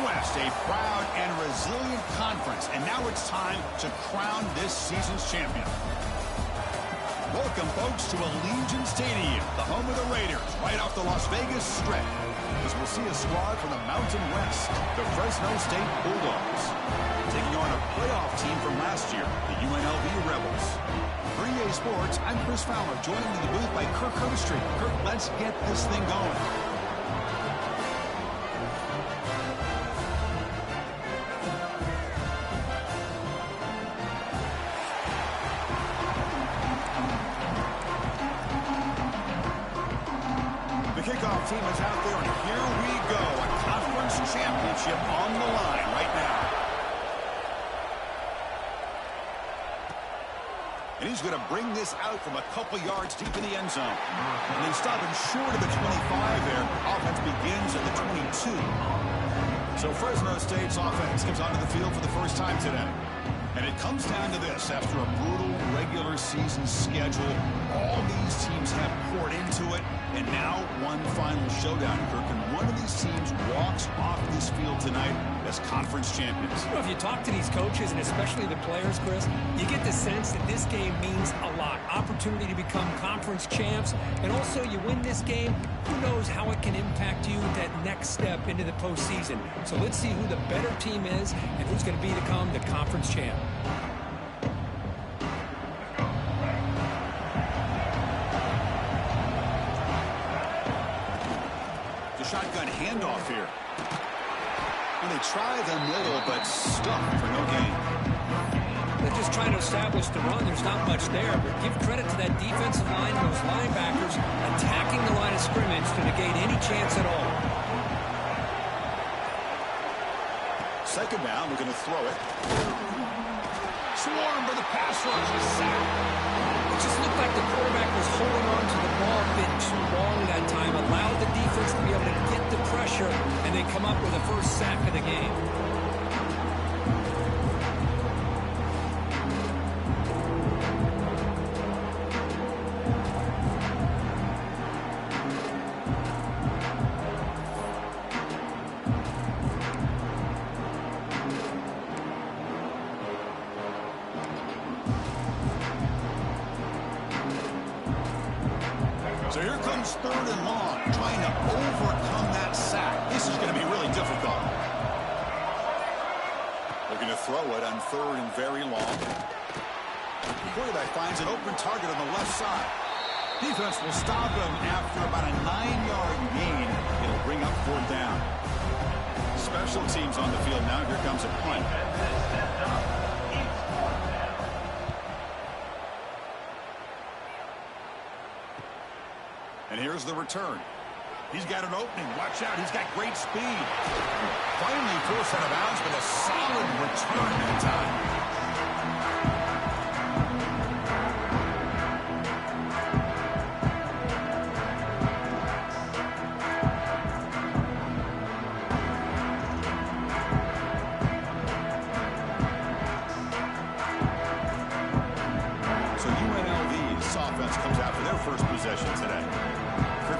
West, a proud and resilient conference. And now it's time to crown this season's champion. Welcome, folks, to Allegiant Stadium, the home of the Raiders, right off the Las Vegas Strip. As we'll see a squad from the Mountain West, the Fresno State Bulldogs, taking on a playoff team from last year, the UNLV Rebels. For EA Sports, I'm Chris Fowler, joined in the booth by Kirk Herbstreit. Kirk, let's get this thing going. Kickoff team is out there, and here we go. A conference championship on the line right now. And he's going to bring this out from a couple yards deep in the end zone. And they stop him short of the 25 there. Offense begins at the 22. So Fresno State's offense comes onto the field for the first time today. And it comes down to this. After a brutal regular season schedule, all these teams have poured into it. And now one final showdown, Kirk. And one of these teams walks off this field tonight as conference champions. You know, if you talk to these coaches, and especially the players, Chris, you get the sense that this game means a lot. Opportunity to become conference champs. And also, you win this game, who knows how it can impact you that next step into the postseason. So let's see who the better team is and who's going to become the conference champ. Shotgun handoff here. And they try the middle, but stuck for no gain. They're just trying to establish the run. There's not much there, but give credit to that defensive line, those linebackers attacking the line of scrimmage to negate any chance at all. Second down, we're going to throw it. Swarm for the pass rush. Sack. It just looked like the quarterback was holding on to the ball a bit too long that time, allowed the defense to be able to get the pressure, and then come up with the first sack of the game. So here comes third and long, trying to overcome that sack. This is going to be really difficult. They're going to throw it on third and very long. The quarterback finds an open target on the left side. Defense will stop him after about a 9-yard gain. It'll bring up fourth down. Special teams on the field now. Here comes a punt. And here's the return. He's got an opening. Watch out. He's got great speed. Finally forced out of bounds, but a solid return that time. So UNLV's offense comes out for their first possession today.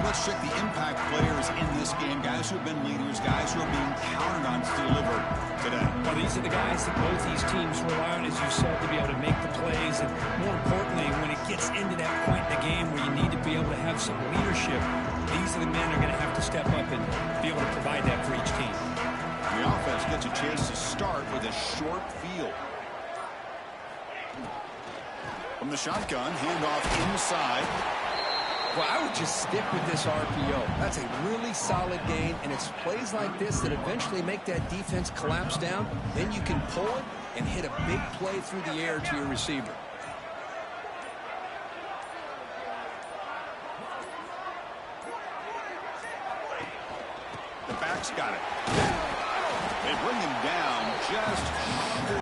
Let's check the impact players in this game, guys who have been leaders, guys who are being counted on to deliver today. Well, these are the guys that both these teams rely on, as you said, to be able to make the plays. And more importantly, when it gets into that point in the game where you need to be able to have some leadership, these are the men that are going to have to step up and be able to provide that for each team. The offense gets a chance to start with a short field. From the shotgun, handoff inside. Well, I would just stick with this RPO. That's a really solid gain, and it's plays like this that eventually make that defense collapse down. Then you can pull it and hit a big play through the air to your receiver. The back's got it. They bring him down just...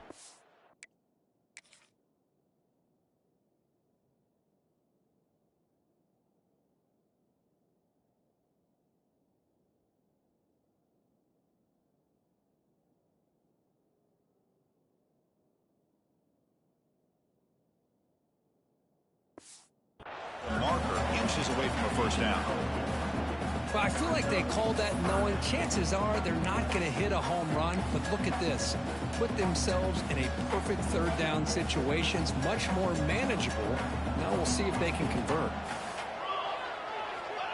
The marker inches away from a first down. Well, I feel like they called that knowing chances are they're not going to hit a home run. But look at this. Put themselves in a perfect third down situation. It's much more manageable. Now we'll see if they can convert.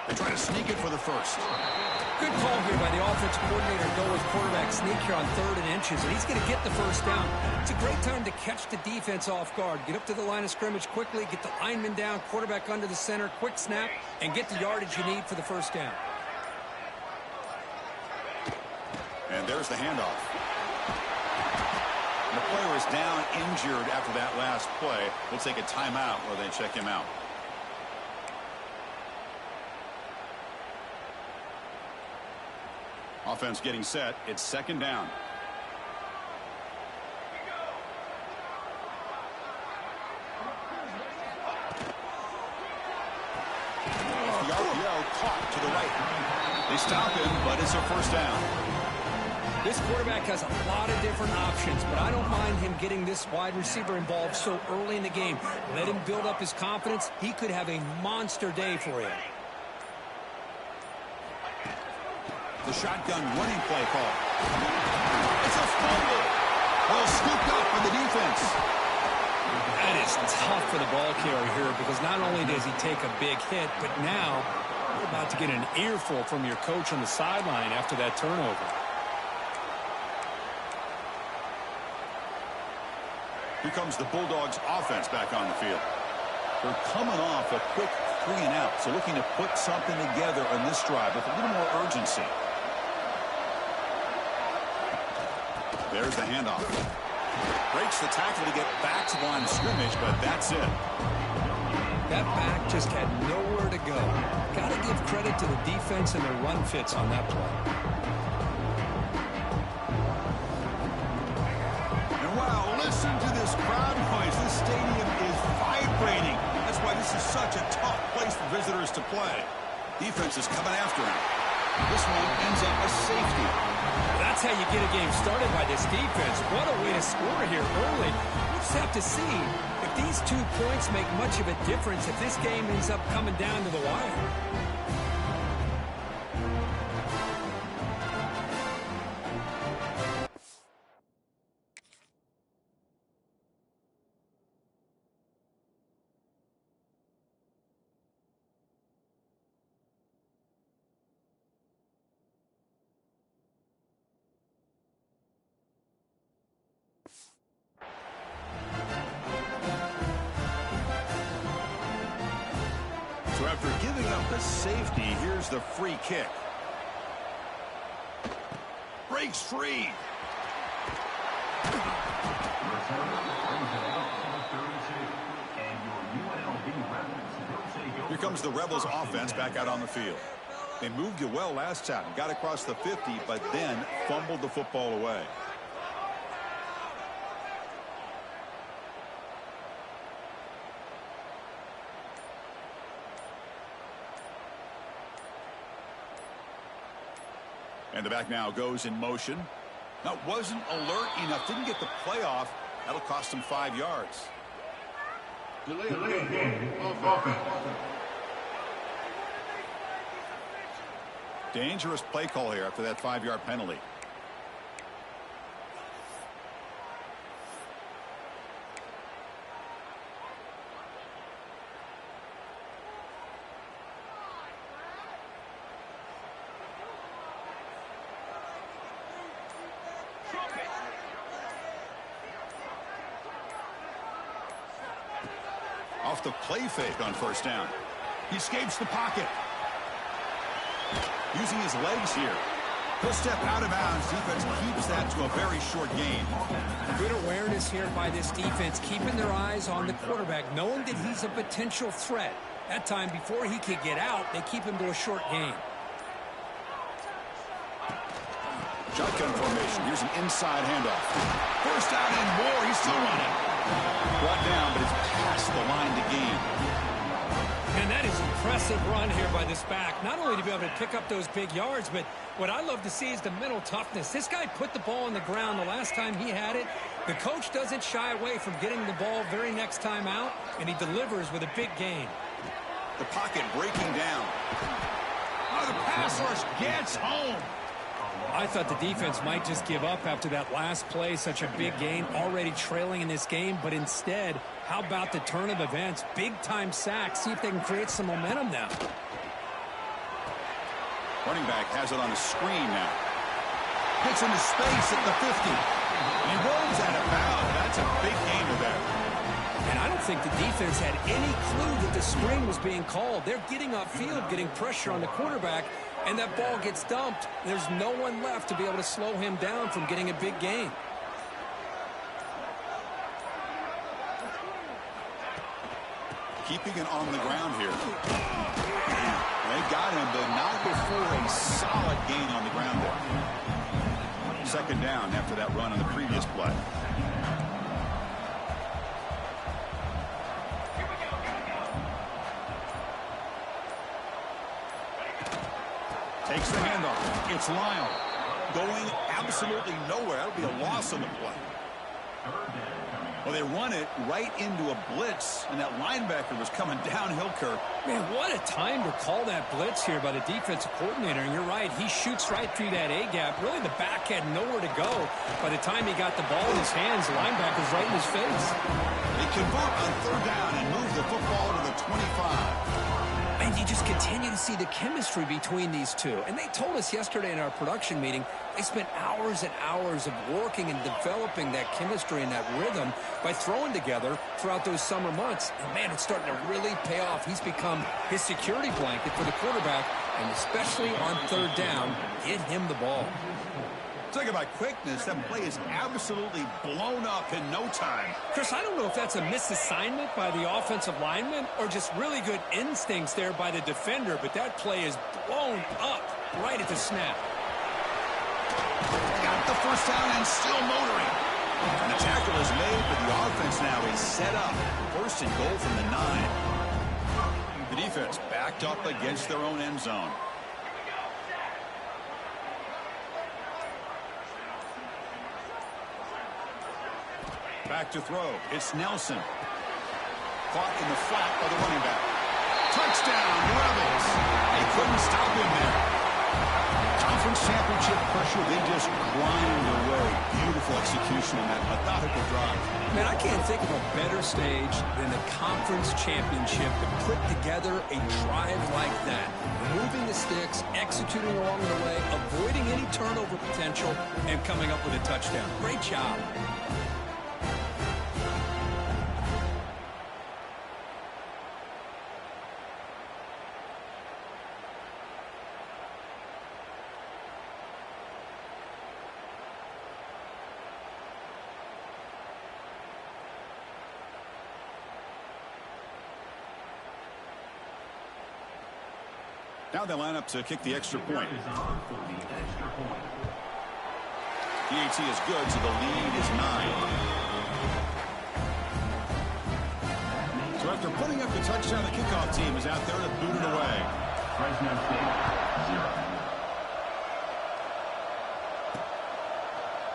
They try to sneak it for the first. Good call here by the offensive coordinator to go with quarterback sneak here on 3rd and inches, and he's going to get the first down. It's a great time to catch the defense off guard. Get up to the line of scrimmage quickly, get the lineman down, quarterback under the center, quick snap, and get the yardage you need for the first down. And there's the handoff. And the player is down injured after that last play. We'll take a timeout while they check him out. Offense getting set. It's 2nd down. Off the RPO, caught to the right. They stop him, but it's a first down. This quarterback has a lot of different options, but I don't mind him getting this wide receiver involved so early in the game. Let him build up his confidence. He could have a monster day for you. The shotgun running play call. It's a fumble. Well, scooped up by the defense. That is tough for the ball carrier here because not only does he take a big hit, but now you're about to get an earful from your coach on the sideline after that turnover. Here comes the Bulldogs offense back on the field. They're coming off a quick 3 and out, so looking to put something together on this drive with a little more urgency. There's the handoff. Breaks the tackle to get back to the line of scrimmage, but that's it. That back just had nowhere to go. Got to give credit to the defense and their run fits on that play. And wow, listen to this crowd noise. This stadium is vibrating. That's why this is such a tough place for visitors to play. Defense is coming after him. This one ends up a safety. That's how you get a game started by this defense. What a way to score here early. We'll just have to see if these 2 points make much of a difference if this game ends up coming down to the wire. So after giving up the safety, here's the free kick. Breaks free. Here comes the Rebels offense back out on the field. They moved it well last time, got across the 50, but then fumbled the football away. And the back now goes in motion. Now, wasn't alert enough. Didn't get the play off. That'll cost him 5 yards. Dangerous play call here after that 5-yard penalty. Off the play fake on first down. He escapes the pocket. Using his legs here. He'll step out of bounds. Defense keeps that to a very short gain. Good awareness here by this defense, keeping their eyes on the quarterback, knowing that he's a potential threat. That time, before he could get out, they keep him to a short gain. Shotgun formation. Here's an inside handoff. First down and more. He's still running. Brought down, but it's past the line to gain. And that is impressive run here by this back. Not only to be able to pick up those big yards, but what I love to see is the mental toughness. This guy put the ball on the ground the last time he had it. The coach doesn't shy away from getting the ball very next time out, and he delivers with a big gain. The pocket breaking down. Oh, the pass rush gets home. I thought the defense might just give up after that last play, such a big gain, already trailing in this game. But instead, how about the turn of events? Big-time sack. See if they can create some momentum now. Running back has it on a screen now. Gets into space at the 50. He rolls out of bounds. That's a big gainer there. And I don't think the defense had any clue that the screen was being called. They're getting upfield, getting pressure on the quarterback, and that ball gets dumped. There's no one left to be able to slow him down from getting a big gain. Keeping it on the ground here. They got him, but not before a solid gain on the ground there. Second down after that run on the previous play. Takes the handoff. It's Lyle. Going absolutely nowhere. That'll be a loss on the play. Well, they run it right into a blitz, and that linebacker was coming downhill, Kirk. Man, what a time to call that blitz here by the defensive coordinator. And you're right, he shoots right through that A-gap. Really, the back had nowhere to go. By the time he got the ball in his hands, the linebacker's right in his face. They convert on third down and move the football to the 25. And you just continue to see the chemistry between these two. And they told us yesterday in our production meeting, they spent hours and hours of working and developing that chemistry and that rhythm by throwing together throughout those summer months. And, man, it's starting to really pay off. He's become his security blanket for the quarterback, and especially on third down, get him the ball. Talk about quickness. That play is absolutely blown up in no time. Chris, I don't know if that's a misassignment by the offensive lineman or just really good instincts there by the defender, but that play is blown up right at the snap. Got the first down and still motoring. And the tackle is made, but the offense now is set up. First and goal from the 9. The defense backed up against their own end zone. Back to throw. It's Nelson. Caught in the flat by the running back. Touchdown, Rebels. They couldn't stop him there. Conference championship pressure, they just grind away. Beautiful execution on that methodical drive. Man, I can't think of a better stage than the conference championship to put together a drive like that. Moving the sticks, executing along the way, avoiding any turnover potential, and coming up with a touchdown. Great job. Now they line up to kick the extra point. PAT is good, so the lead is 9. So after putting up the touchdown, the kickoff team is out there to boot it away. Fresno State, 0.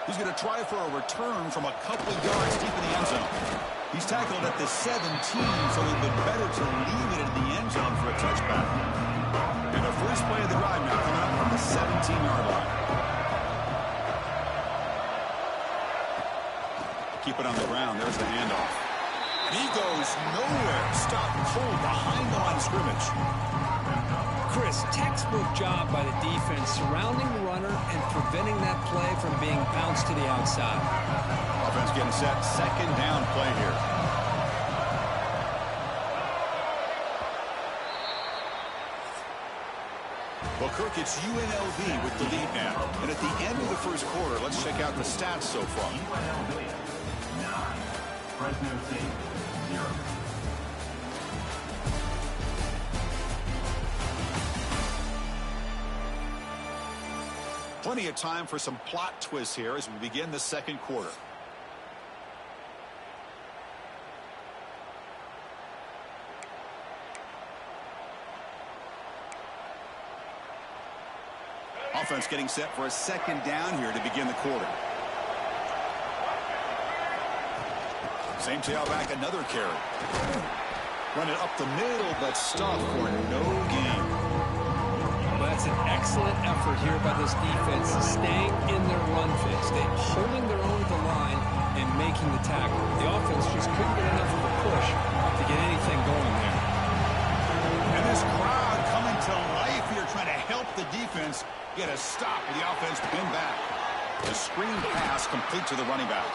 He's going to try for a return from a couple of yards deep in the end zone. He's tackled at the 17, so it would be better to leave it in the end zone for a touchback. And the first play of the drive now coming up from the 17-yard line. Keep it on the ground. There's the handoff. He goes nowhere. Stopped cold behind the line of scrimmage. Chris, textbook job by the defense surrounding the runner and preventing that play from being bounced to the outside. Offense getting set. Second down play here. Well, Kirk, it's UNLV with the lead now. And at the end of the first quarter, let's check out the stats so far. UNLV, 9. Fresno State, 0. Plenty of time for some plot twists here as we begin the second quarter. Offense getting set for a second down here to begin the quarter. Same tailback, another carry. Run it up the middle, but stuffed for no gain. Well, excellent effort here by this defense, staying in their run fix, holding their own at the line and making the tackle. The offense just couldn't get enough of a push to get anything going there. And this crowd coming to life here, trying to help the defense get a stop with the offense pinned back. The screen pass complete to the running back.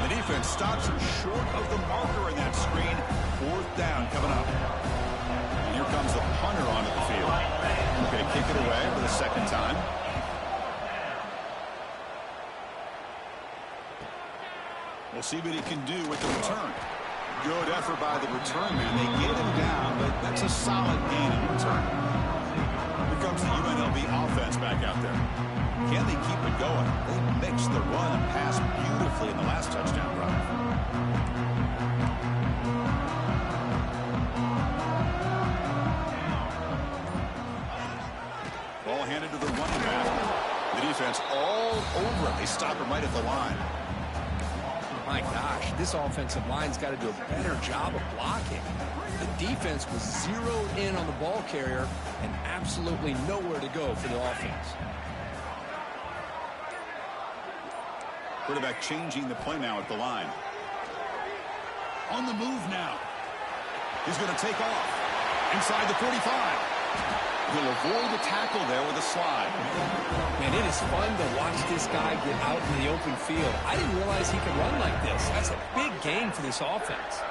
The defense stops him short of the marker in that screen. 4th down coming up. And here comes the punter onto the field. Okay, kick it away for the 2nd time. We'll see what he can do with the return. Good effort by the return man. They get him down, but that's a solid gain in return. Here comes the UNLV offense back out there. Can they keep it going? They mixed the run and pass beautifully in the last touchdown drive. Ball handed to the running back. The defense all over it. They stop him right at the line. My gosh, this offensive line's got to do a better job of blocking. The defense was zeroed in on the ball carrier and absolutely nowhere to go for the offense. Quarterback changing the play now at the line. On the move now. He's going to take off. Inside the 45. He'll avoid the tackle there with a slide. Man, it is fun to watch this guy get out in the open field. I didn't realize he could run like this. That's a big gain for this offense.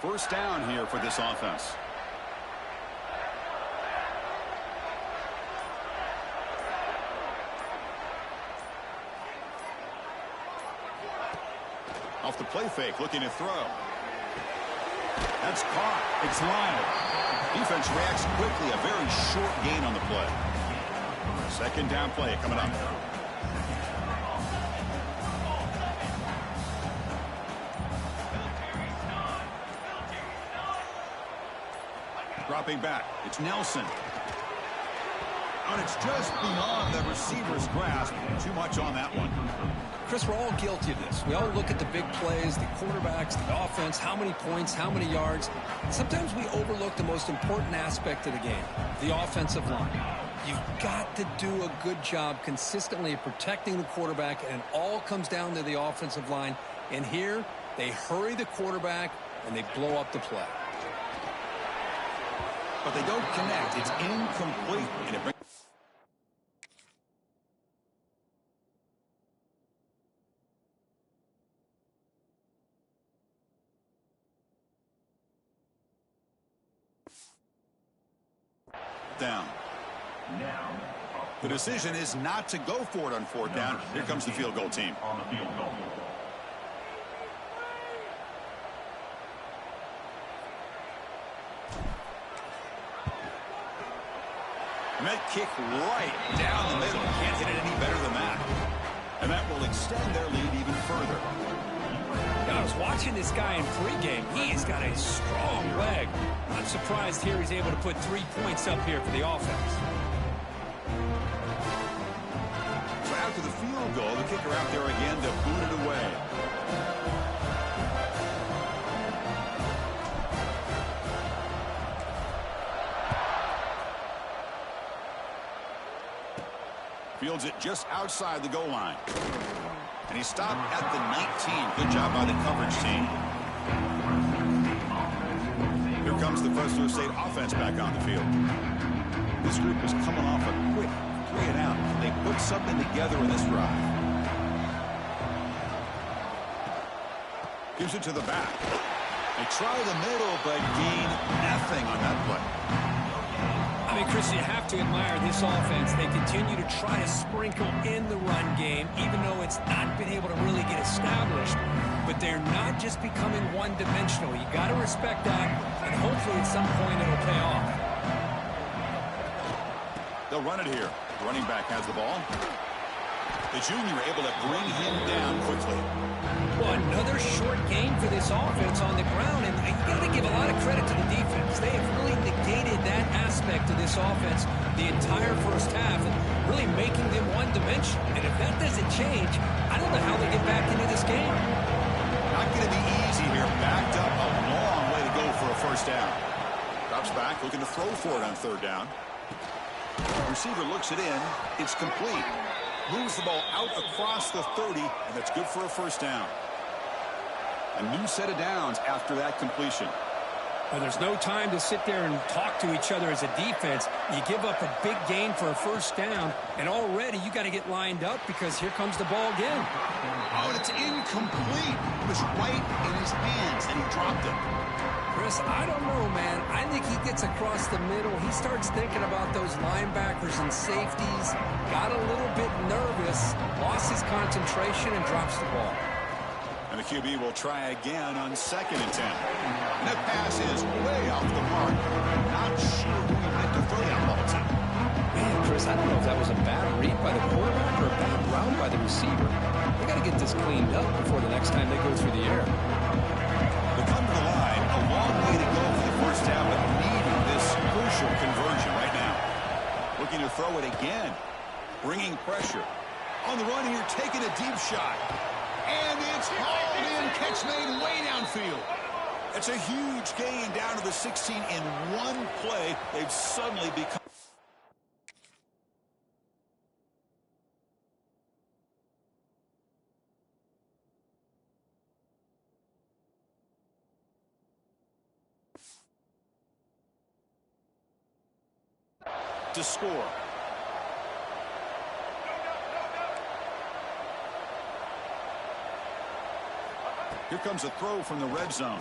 First down here for this offense. Off the play fake, looking to throw. That's caught. It's lined. Defense reacts quickly. A very short gain on the play. 2nd down play coming up. Dropping back. It's Nelson. And it's just beyond the receiver's grasp. Too much on that one. Chris, we're all guilty of this. We all look at the big plays, the quarterbacks, the offense, how many points, how many yards. Sometimes we overlook the most important aspect of the game, the offensive line. You've got to do a good job consistently of protecting the quarterback, and it all comes down to the offensive line. And here, they hurry the quarterback, and they blow up the play. But they don't connect. It's incomplete. And it brings down. The decision is not to go for it on 4th down. Here comes the field goal team. On the field goal. And that kick right down the middle. Can't hit it any better than that. And that will extend their lead even further. I was watching this guy in pregame. He has got a strong leg. I'm surprised here he's able to put 3 points up here for the offense. So after the field goal, the kicker out there again to boot it away. Fields it just outside the goal line. And he stopped at the 19. Good job by the coverage team. Here comes the Fresno State offense back on the field. This group is coming off a quick 3 and out. They put something together in this drive. Gives it to the back. They try the middle, but gain nothing on that play. I mean, Chris, you have to admire this offense. They continue to try to sprinkle in the run game, even though it's not been able to really get established. But they're not just becoming one-dimensional. You got to respect that, and hopefully at some point it'll pay off. They'll run it here. The running back has the ball. The junior able to bring him down quickly. Well, another short game for this offense on the ground, and you got to give a lot of credit to the defense. They have really negated that aspect of this offense the entire first half, and really making them one-dimensional. And if that doesn't change, I don't know how they get back into first down. Drops back, looking to throw for it on third down. Receiver looks it in. It's complete. Moves the ball out across the 30, and that's good for a first down. A new set of downs after that completion. Well, there's no time to sit there and talk to each other as a defense. You give up a big gain for a first down, and already you got to get lined up because here comes the ball again. Oh, and it's incomplete. It was right in his hands, and he dropped it. Chris, I don't know, man. I think he gets across the middle. He starts thinking about those linebackers and safeties, got a little bit nervous, lost his concentration, and drops the ball. And the QB will try again on second and 10. And that pass is way off the mark. Not sure who he meant to throw that ball to. Man, Chris, I don't know if that was a bad read by the quarterback or a bad route by the receiver. They got to get this cleaned up before the next time they go through the air. They come to the line. A long way to go for the first down, but needing this crucial conversion right now. Looking to throw it again. Bringing pressure. On the run here, taking a deep shot. And it's hauled in. Catch made way downfield. It's a huge gain down to the 16 in one play. They've suddenly become... to score. Here comes a throw from the red zone.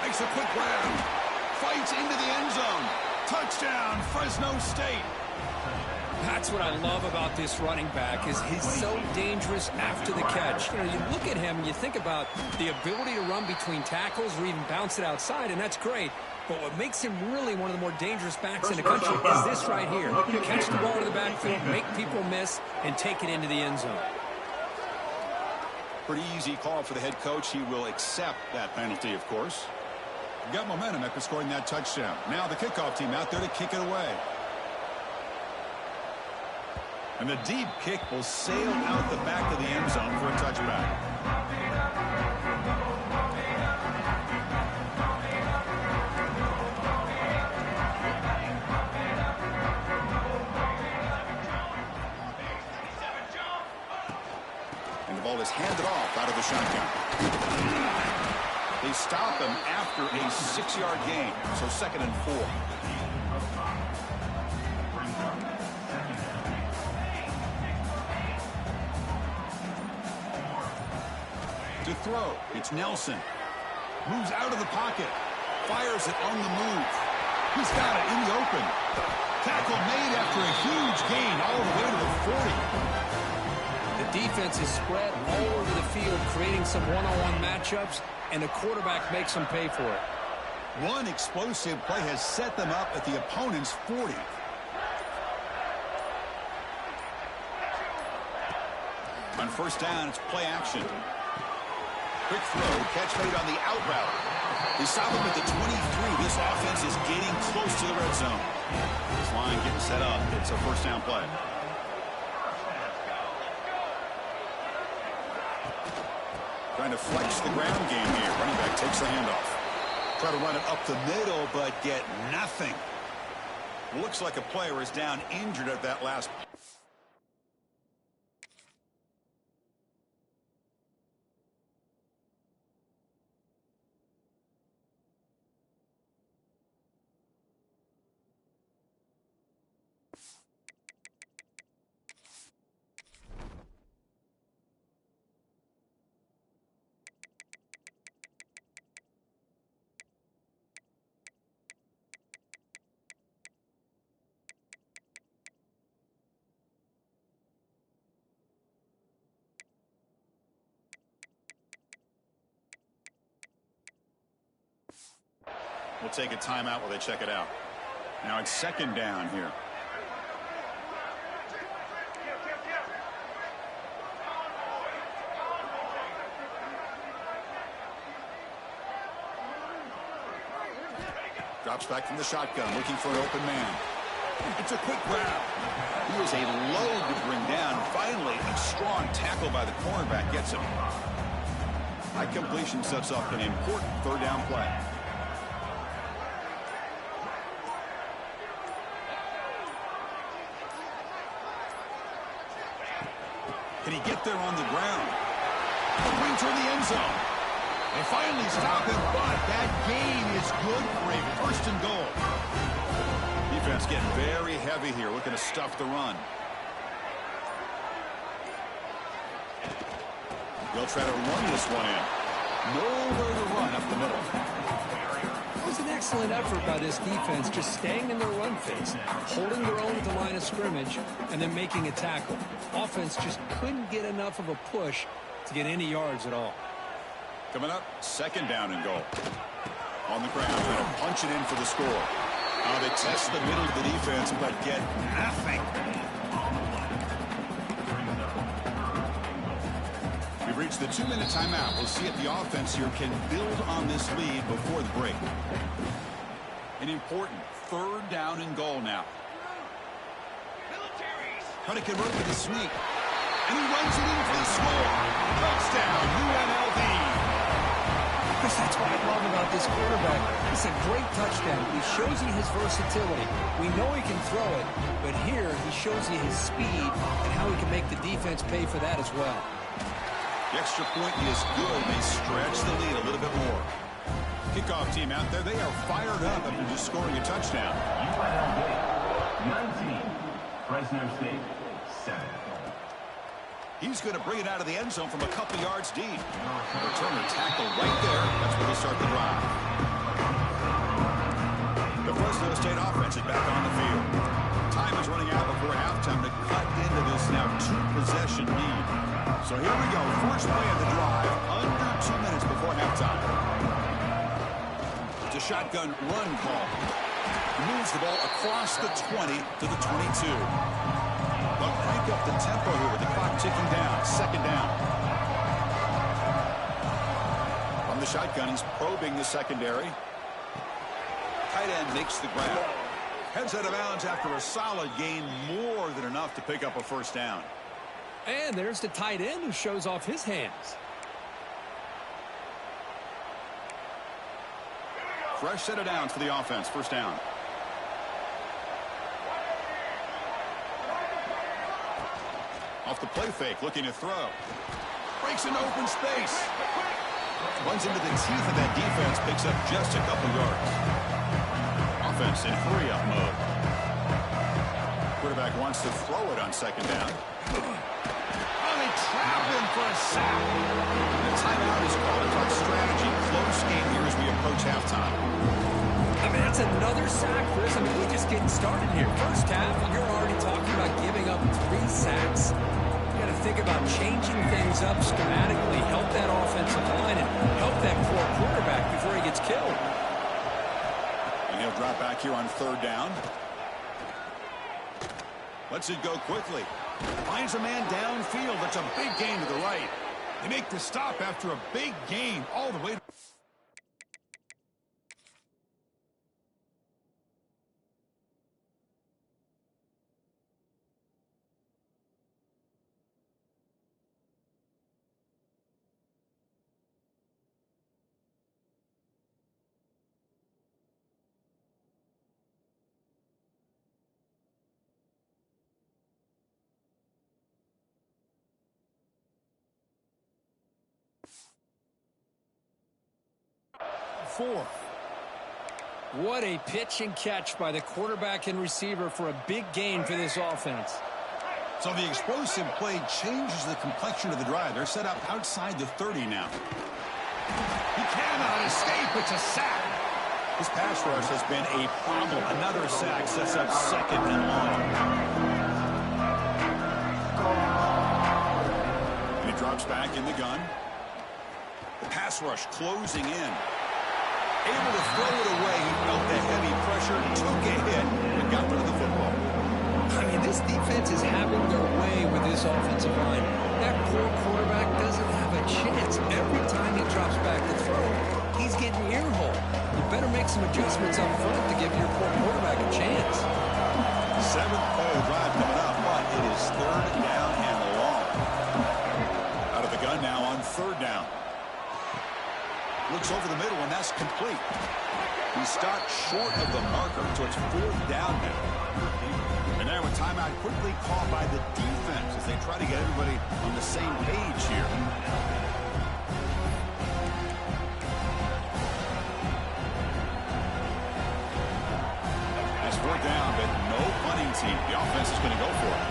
Makes a quick grab. Fights into the end zone. Touchdown, Fresno State. That's what I love about this running back is he's so dangerous after the catch. You know, you look at him and you think about the ability to run between tackles or even bounce it outside, and that's great. But what makes him really one of the more dangerous backs in the country is this right here. Catch the ball to the backfield, make people miss, and take it into the end zone. Pretty easy call for the head coach. He will accept that penalty, of course. Got momentum after scoring that touchdown. Now the kickoff team out there to kick it away. And the deep kick will sail out the back of the end zone for a touchback. And the ball is handed off out of the shotgun. They stop him after a 6-yard gain, so 2nd and 4. To throw, it's Nelson. Moves out of the pocket. Fires it on the move. He's got it in the open. Tackle made after a huge gain all the way to the 40. The defense is spread all over the field, creating some one-on-one matchups, and the quarterback makes them pay for it. One explosive play has set them up at the opponent's 40. On first down, it's play action. Quick throw, catch made on the out route. They stop him at the 23. This offense is getting close to the red zone. This line getting set up. It's a first down play. Trying to flex the ground game here. Running back takes the handoff. Try to run it up the middle, but get nothing. Looks like a player is down injured at that last. We'll take a timeout while they check it out. Now it's 2nd down here. Drops back from the shotgun, looking for an open man. It's a quick grab. He was a load to bring down. Finally, a strong tackle by the cornerback gets him. High completion sets up an important 3rd down play. Can he get there on the ground? Bring toward the end zone. They finally stop him, but that gain is good for a first and goal. Defense getting very heavy here, looking to stuff the run. They'll try to run this one in. Nowhere to run up the middle. It was an excellent effort by this defense, just staying in their run phase, holding their own at the line of scrimmage, and then making a tackle. Offense just couldn't get enough of a push to get any yards at all. Coming up, second down and goal. On the ground, trying to punch it in for the score. They test the middle of the defense, but get nothing. We've reached the 2-minute timeout. We'll see if the offense here can build on this lead before the break. An important third down and goal now. Trying to convert with a sweep. And he runs it in for the score. Touchdown, UNLV. That's what I love about this quarterback. It's a great touchdown. He shows you his versatility. We know he can throw it, but here he shows you his speed and how he can make the defense pay for that as well. The extra point is good. They stretch the lead a little bit more. Kickoff team out there. They are fired up after just scoring a touchdown. UNLV 19, Fresno State 7. He's going to bring it out of the end zone from a couple yards deep. Returner tackle right there. That's where they start the drive. The Fresno State offense is back on the field. Time is running out before halftime to cut into this now 2-possession lead. So here we go. First play of the drive. Under 2 minutes before halftime. It's a shotgun run call. He moves the ball across the 20 to the 22. They'll crank up the tempo here with the clock ticking down. Second down. From the shotgun, he's probing the secondary. Tight end makes the grab. Heads out of bounds after a solid gain, more than enough to pick up a first down. And there's the tight end who shows off his hands. Fresh set of downs for the offense. First down. Off the play fake, looking to throw. Breaks into open space. Runs into the teeth of that defense, picks up just a couple yards. Offense in hurry-up mode. Quarterback wants to throw it on second down. Oh, they trap him for a sack. The timeout is called to talk strategy. Close game here as we approach halftime. I mean, that's another sack, Chris. I mean, we're just getting started here. First half, and you're already talking about giving up 3 sacks. You got to think about changing things up schematically, help that offensive line, and help that poor quarterback before he gets killed. And he'll drop back here on third down. Lets it go quickly. Finds a man downfield. That's a big gain to the right. They make the stop after a big gain all the way. Fourth. What a pitch and catch by the quarterback and receiver for a big gain for this offense. So the explosive play changes the complexion of the drive. They're set up outside the 30 now. He cannot escape. It's a sack. This pass rush has been a problem. Another sack sets up second and long. And he drops back in the gun. The pass rush closing in. Able to throw it away. He felt the heavy pressure, took a hit, and got rid of the football. I mean, this defense is having their way with this offensive line. That poor quarterback doesn't have a chance. Every time he drops back to throw, he's getting ear-hole. You better make some adjustments up front to give your poor quarterback a chance. 7th play of the drive coming up, but it is third down and long. Out of the gun now on third down. Looks over the middle, and that's complete. He stopped short of the marker, so it's fourth down now. And now with timeout quickly called by the defense as they try to get everybody on the same page here. It's 4th down, but no punting team. The offense is going to go for it.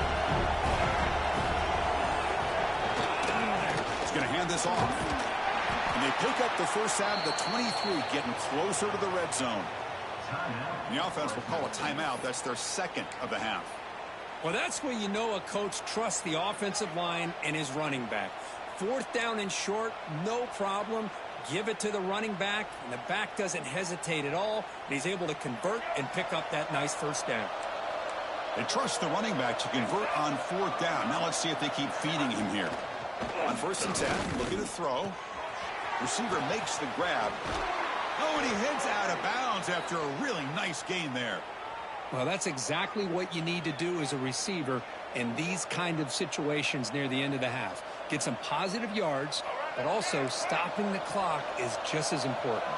It's going to hand this off. And they pick up the first down to the 23, getting closer to the red zone. And the offense will call a timeout. That's their 2nd of the half. Well, that's where you know a coach trusts the offensive line and his running back. 4th down and short, no problem. Give it to the running back, and the back doesn't hesitate at all. And he's able to convert and pick up that nice first down. They trust the running back to convert on 4th down. Now let's see if they keep feeding him here. On 1st and 10, looking to throw. Receiver makes the grab. Oh, and he heads out of bounds after a really nice gain there. Well, that's exactly what you need to do as a receiver in these kind of situations near the end of the half. Get some positive yards, but also stopping the clock is just as important.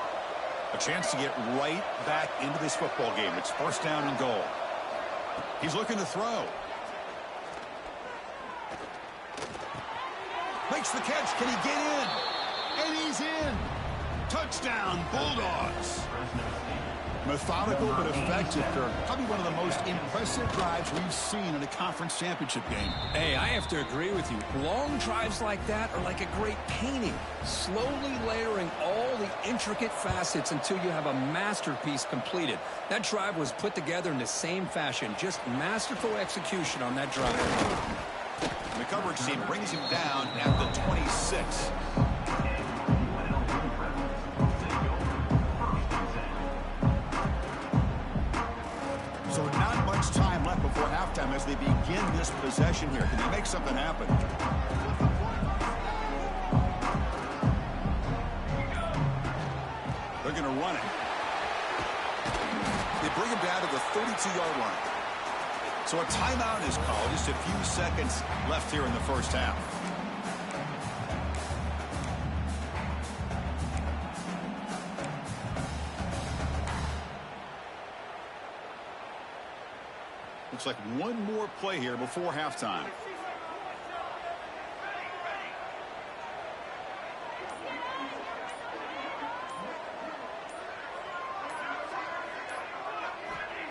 A chance to get right back into this football game. It's 1st down and goal. He's looking to throw. Makes the catch. Can he get in? And he's in. Touchdown, Bulldogs. Methodical but effective, Kirk. Probably one of the most impressive drives we've seen in a conference championship game. Hey, I have to agree with you. Long drives like that are like a great painting, slowly layering all the intricate facets until you have a masterpiece completed. That drive was put together in the same fashion, just masterful execution on that drive. And the coverage team brings him down at the 26. So not much time left before halftime as they begin this possession here. Can they make something happen? They're going to run it. They bring him down to the 32-yard line. So a timeout is called. Just a few seconds left here in the first half. Looks like one more play here before halftime.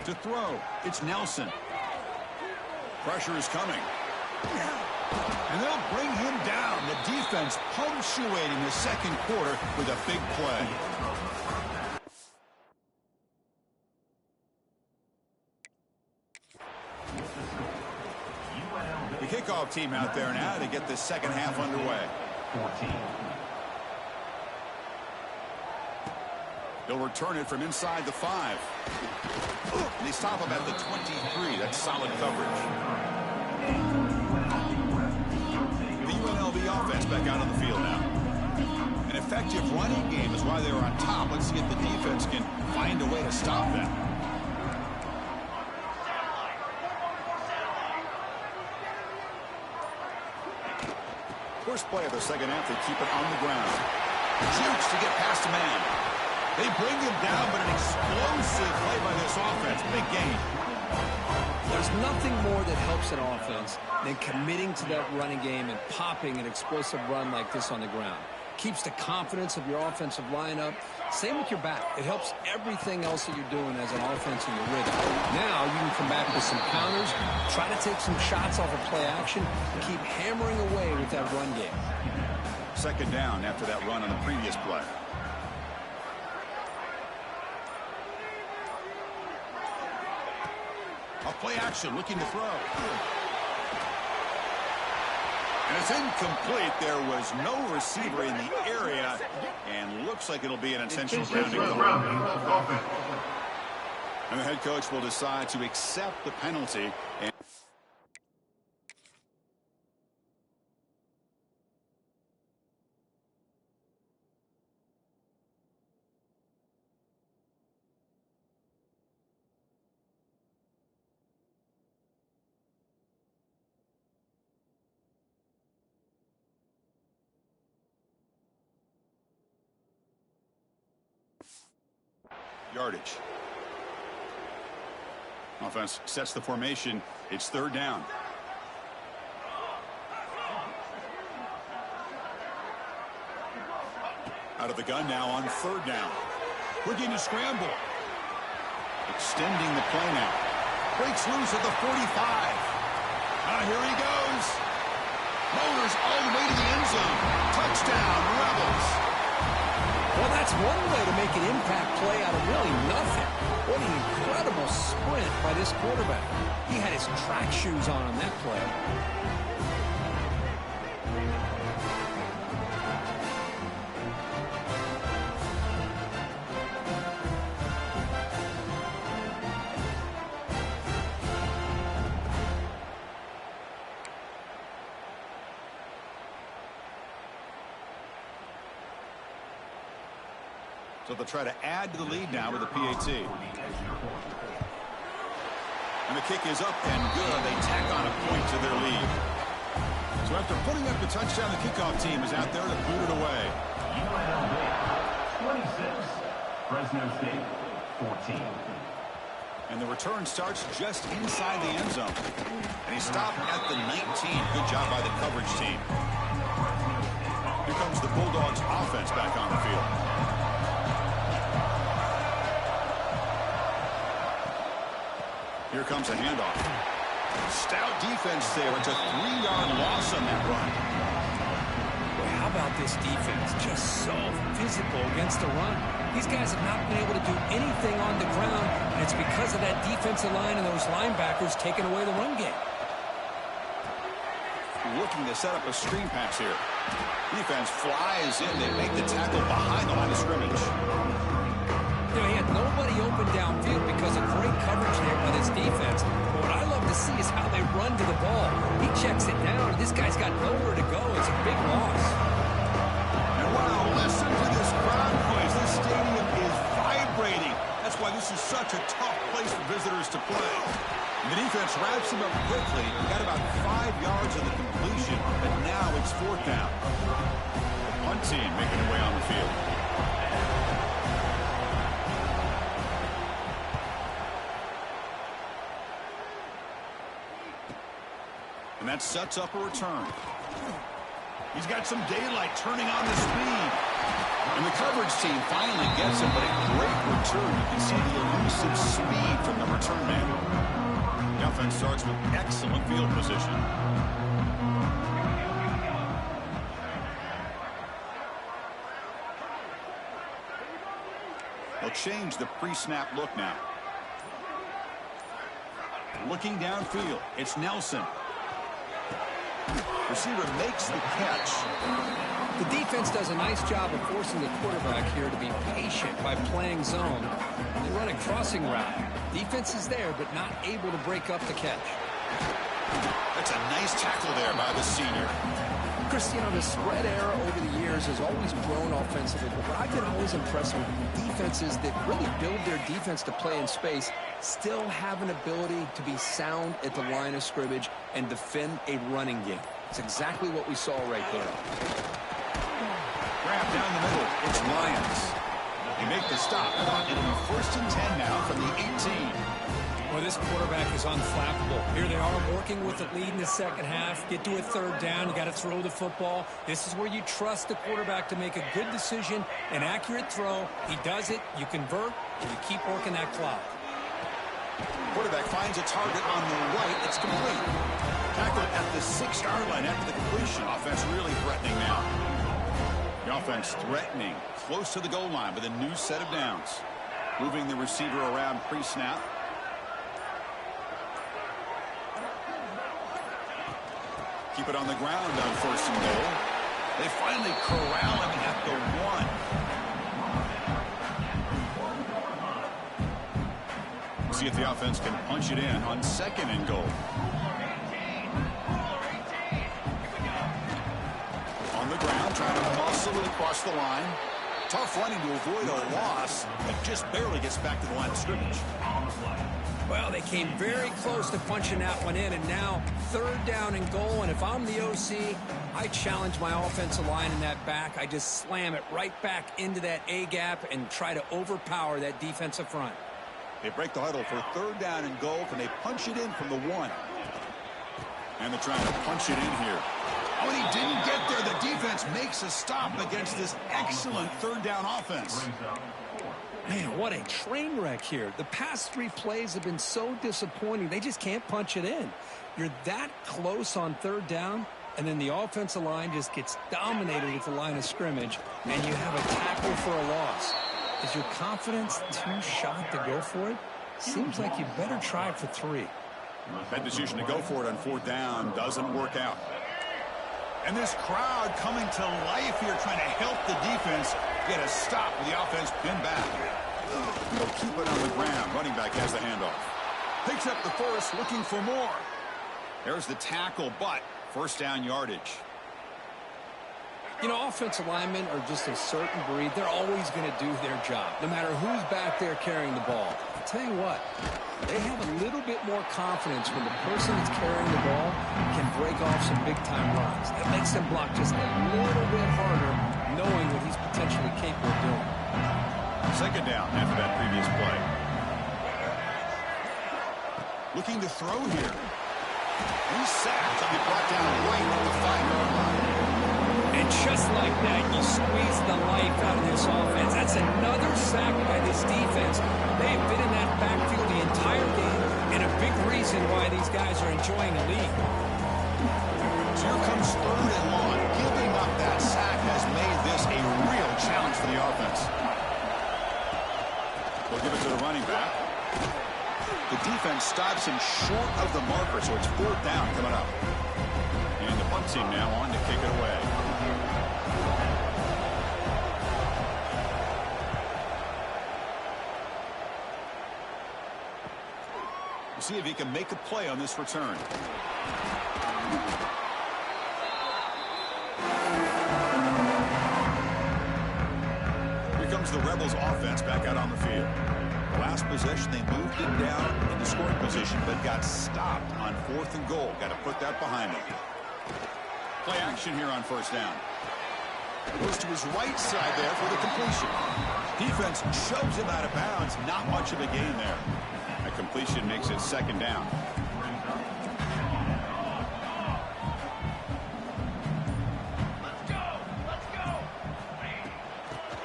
To throw, it's Nelson. Pressure is coming. And they'll bring him down. The defense punctuating the second quarter with a big play. The kickoff team out there now to get this second half underway. 14. They'll return it from inside the 5. And they stop him at the 23. That's solid coverage. The UNLV offense back out on the field now. An effective running game is why they were on top. Let's see if the defense can find a way to stop them. First play of the second half, they keep it on the ground. Shoots to get past a man. They bring him down, but an explosive play by this offense. Big gain. There's nothing more that helps an offense than committing to that running game and popping an explosive run like this on the ground. Keeps the confidence of your offensive lineup. Same with your back. It helps everything else that you're doing as an offense in your rhythm. Now you can come back with some counters, try to take some shots off of play action, and keep hammering away with that run game. Second down after that run on the previous play. A play action, looking to throw. And it's incomplete. There was no receiver in the area, and looks like it'll be an intentional grounding call. And the head coach will decide to accept the penalty. And yardage. Offense sets the formation. It's third down. Out of the gun now on third down. Looking to scramble. Extending the play now. Breaks loose at the 45. Here he goes. Motors all the way to the end zone. Touchdown, Rebels. Well, that's one way to make an impact play out of really nothing. What an incredible sprint by this quarterback. He had his track shoes on that play. So they'll try to add to the lead now with a PAT. And the kick is up and good. They tack on a point to their lead. So after putting up the touchdown, the kickoff team is out there to boot it away. UNLV 26, Fresno State 14. And the return starts just inside the end zone. And he stopped at the 19. Good job by the coverage team. Here comes the Bulldogs offense back on the field. Here comes a handoff. Stout defense there. It's a 3-yard loss on that run. Well, how about this defense? Just so physical against the run. These guys have not been able to do anything on the ground, and it's because of that defensive line and those linebackers taking away the run game. Looking to set up a screen pass here. Defense flies in. They make the tackle behind the line of scrimmage. You know, he had nobody open downfield because of great coverage there by this defense. But what I love to see is how they run to the ball. He checks it down, and this guy's got nowhere to go. It's a big loss. And wow, listen to this crowd noise. This stadium is vibrating. That's why this is such a tough place for visitors to play. And the defense wraps him up quickly. Got about 5 yards of the completion, but now it's fourth down. The punt team making their way on the field. And that sets up a return. He's got some daylight turning on the speed. And the coverage team finally gets him, but a great return. You can see the elusive speed from the return man. The offense starts with excellent field position. They'll change the pre-snap look now. Looking downfield, it's Nelson. Receiver makes the catch. The defense does a nice job of forcing the quarterback here to be patient by playing zone. They run a crossing route. Defense is there, but not able to break up the catch. That's a nice tackle there by the senior. Cristiano, the spread era over the years has always grown offensively, but what I've been always impressed with defenses that really build their defense to play in space still have an ability to be sound at the line of scrimmage and defend a running game. It's exactly what we saw right there. Grab down the middle. It's Lions. They make the stop. It'll be 1st and 10 now from the 18. Well, this quarterback is unflappable. Here they are working with the lead in the second half. Get to a third down. You got to throw the football. This is where you trust the quarterback to make a good decision, an accurate throw. He does it. You convert, and you keep working that clock. Quarterback finds a target on the right. It's complete. Tackled at the 6-yard line after the completion. Offense really threatening now. The offense threatening close to the goal line with a new set of downs. Moving the receiver around pre-snap. Keep it on the ground on 1st and goal. They finally corral him at the 1. See if the offense can punch it in on 2nd and goal. On the ground, trying to muscle it across the line. Tough running to avoid a loss, but just barely gets back to the line of scrimmage. Well, they came very close to punching that one in, and now 3rd down and goal. And if I'm the OC, I challenge my offensive line in that back. I just slam it right back into that A-gap and try to overpower that defensive front. They break the huddle for third down and goal. Can they punch it in from the 1? And they're trying to punch it in here. Oh, and he didn't get there. The defense makes a stop against this excellent third down offense. Man, what a train wreck here. The past 3 plays have been so disappointing. They just can't punch it in. You're that close on third down, and then the offensive line just gets dominated with the line of scrimmage, and you have a tackle for a loss. Is your confidence too shot to go for it? Seems like you better try for 3. That decision to go for it on fourth down doesn't work out. And this crowd coming to life here, trying to help the defense get a stop with the offense pinned back. They'll keep it on the ground. Running back has the handoff. Picks up the first, looking for more. There's the tackle, but first down yardage. You know, offensive linemen are just a certain breed. They're always going to do their job, no matter who's back there carrying the ball. I'll tell you what, they have a little bit more confidence when the person that's carrying the ball can break off some big-time runs. That makes them block just a little bit harder, knowing what he's potentially capable of doing. Second down after that previous play. Looking to throw here. He's sacked. He'll be brought down right at the 5-yard line. And just like that, you squeeze the life out of this offense. That's another sack by this defense. They've been in that backfield the entire game, and a big reason why these guys are enjoying the lead. So here comes third and long. Giving up that sack has made this a real challenge for the offense. They'll give it to the running back. The defense stops him short of the marker, so it's fourth down coming up. And the punt team now on to kick it away. We'll see if he can make a play on this return. Here comes the Rebels offense back out on the field. The last possession, they moved it down into scoring position, but got stopped on 4th and goal. Got to put that behind them. Play action here on first down. Goes to his right side there for the completion. Defense shoves him out of bounds. Not much of a gain there. A completion makes it second down.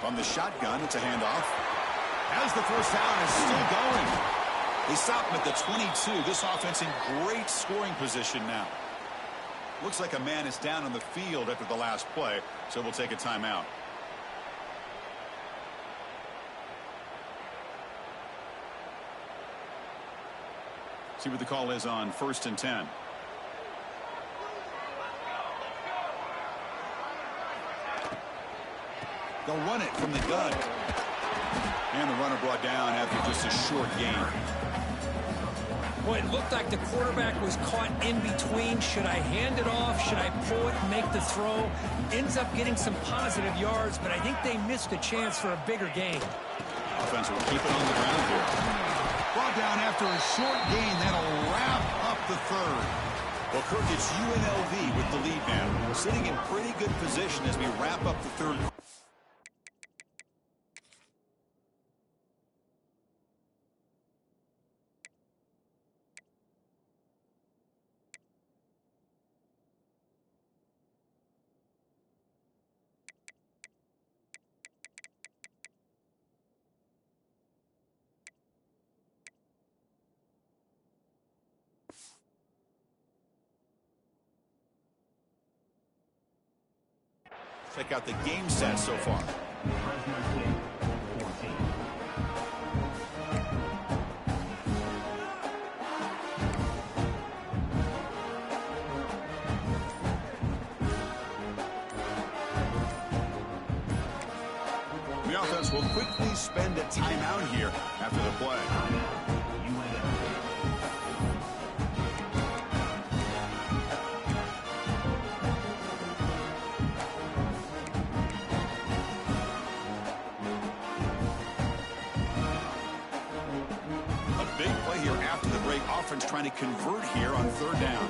From the shotgun, it's a handoff. As the first down is still going. They stop him at the 22. This offense in great scoring position now. Looks like a man is down on the field after the last play, so we'll take a timeout. See what the call is on 1st and 10. They'll run it from the gun. And the runner brought down after just a short gain. Boy, it looked like the quarterback was caught in between. Should I hand it off? Should I pull it and make the throw? Ends up getting some positive yards, but I think they missed a chance for a bigger gain. Offense will keep it on the ground here. Brought down after a short gain. That'll wrap up the third. Well, Kirk, it's UNLV with the lead now. We're sitting in pretty good position as we wrap up the third. Check out the game set so far. The offense will quickly spend a timeout here after the play. Offense trying to convert here on third down.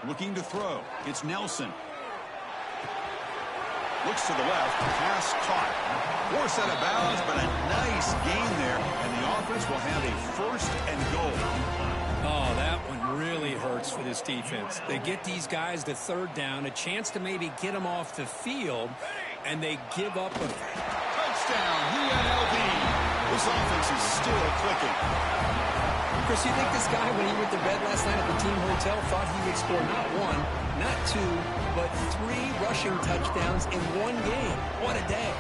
Looking to throw. It's Nelson. Looks to the left. Pass caught. Force out of bounds, but a nice gain there. And the offense will have a first and goal. Oh, that one really hurts for this defense. They get these guys to third down, a chance to maybe get them off the field, and they give up a touchdown, UNLV. This offense is still clicking. Chris, you think this guy, when he went to bed last night at the team hotel, thought he would score not one, not two, but 3 rushing touchdowns in one game? What a day.